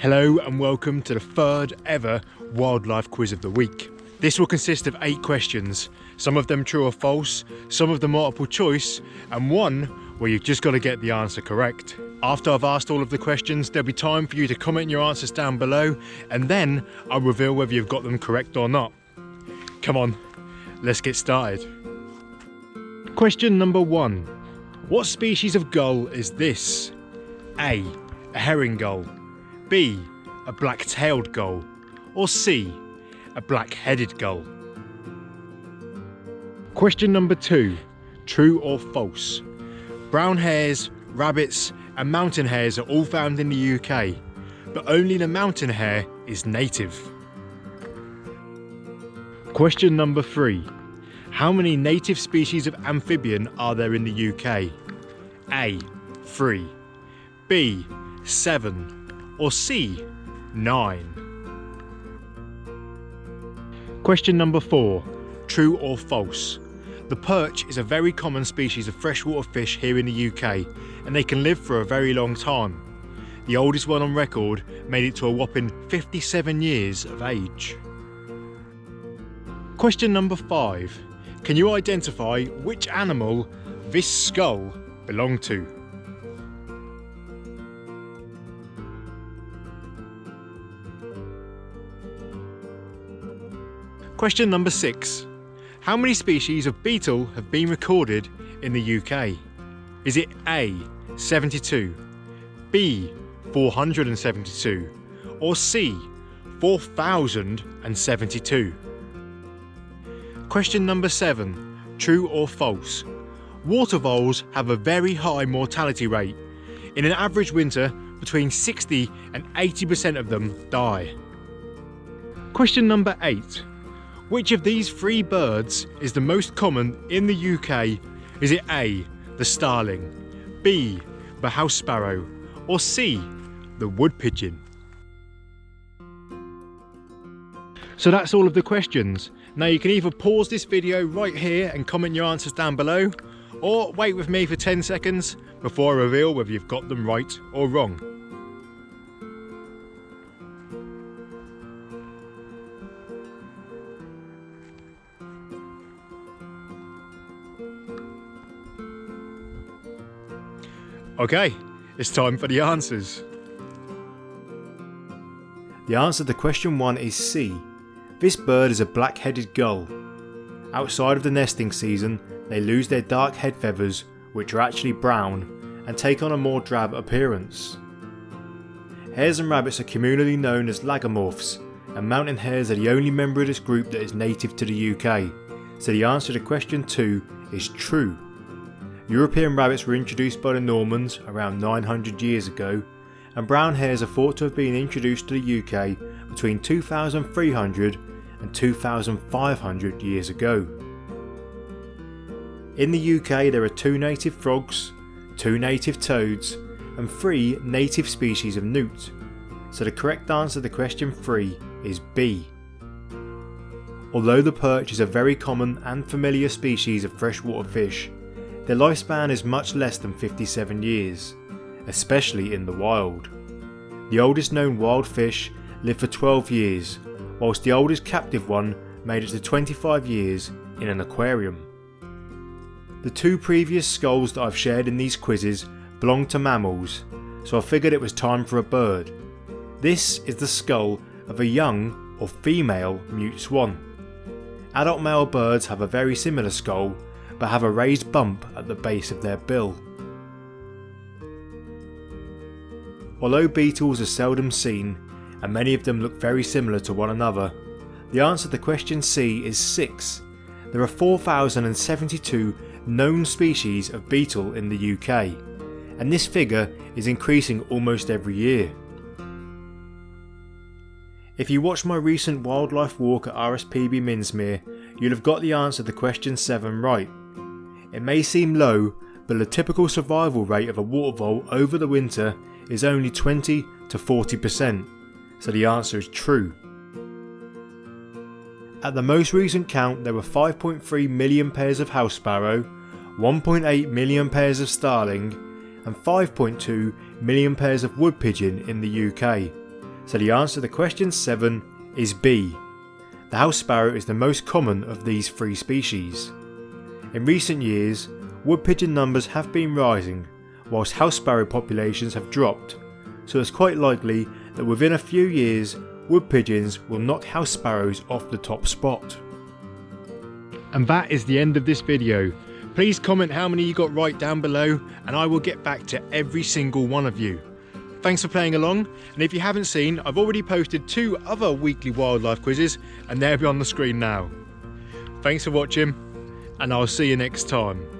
Hello and welcome to the third ever wildlife quiz of the week. This will consist of 8 questions, some of them true or false, some of them multiple choice, and one where you've just got to get the answer correct. After I've asked all of the questions, there'll be time for you to comment your answers down below, and then I'll reveal whether you've got them correct or not. Come on, let's get started. Question number 1. What species of gull is this? A herring gull, B, a black-tailed gull, or C, a black-headed gull? Question number 2. True or false? Brown hares, rabbits and mountain hares are all found in the UK, but only the mountain hare is native. Question number 3. How many native species of amphibian are there in the UK? A, 3, B, 7, or C, 9? Question number 4. True or false? The perch is a very common species of freshwater fish here in the UK, and they can live for a very long time. The oldest one on record made it to a whopping 57 years of age. Question number 5. Can you identify which animal this skull belonged to? Question number 6. How many species of beetle have been recorded in the UK? Is it A, 72, B, 472, or C, 4072? Question number 7. True or false? Water voles have a very high mortality rate. In an average winter, between 60 and 80% of them die. Question number 8. Which of these 3 birds is the most common in the UK? Is it A, the starling, B, the house sparrow, or C, the wood pigeon? So that's all of the questions. Now you can either pause this video right here and comment your answers down below, or wait with me for 10 seconds before I reveal whether you've got them right or wrong. Okay, it's time for the answers. The answer to question 1 is C. This bird is a black-headed gull. Outside of the nesting season, they lose their dark head feathers, which are actually brown, and take on a more drab appearance. Hares and rabbits are communally known as lagomorphs, and mountain hares are the only member of this group that is native to the UK, so the answer to question 2 is true. European rabbits were introduced by the Normans around 900 years ago, and brown hares are thought to have been introduced to the UK between 2300 and 2500 years ago. In the UK there are 2 native frogs, 2 native toads, and 3 native species of newt, so the correct answer to question 3 is B. Although the perch is a very common and familiar species of freshwater fish, their lifespan is much less than 57 years, especially in the wild. The oldest known wild fish lived for 12 years, whilst the oldest captive one made it to 25 years in an aquarium. The 2 previous skulls that I've shared in these quizzes belong to mammals, so I figured it was time for a bird. This is the skull of a young or female mute swan. Adult male birds have a very similar skull, but have a raised bump at the base of their bill. Although beetles are seldom seen, and many of them look very similar to one another, the answer to question C is 6. There are 4,072 known species of beetle in the UK, and this figure is increasing almost every year. If you watched my recent wildlife walk at RSPB Minsmere, you'll have got the answer to question 7 right. It may seem low, but the typical survival rate of a water vole over the winter is only 20 to 40%, so the answer is true. At the most recent count there were 5.3 million pairs of house sparrow, 1.8 million pairs of starling and 5.2 million pairs of wood pigeon in the UK. So the answer to question 7 is B. The house sparrow is the most common of these 3 species. In recent years, wood pigeon numbers have been rising, whilst house sparrow populations have dropped, so it's quite likely that within a few years, wood pigeons will knock house sparrows off the top spot. And that is the end of this video. Please comment how many you got right down below, and I will get back to every single one of you. Thanks for playing along, and if you haven't seen, I've already posted 2 other weekly wildlife quizzes, and they'll be on the screen now. Thanks for watching, and I'll see you next time.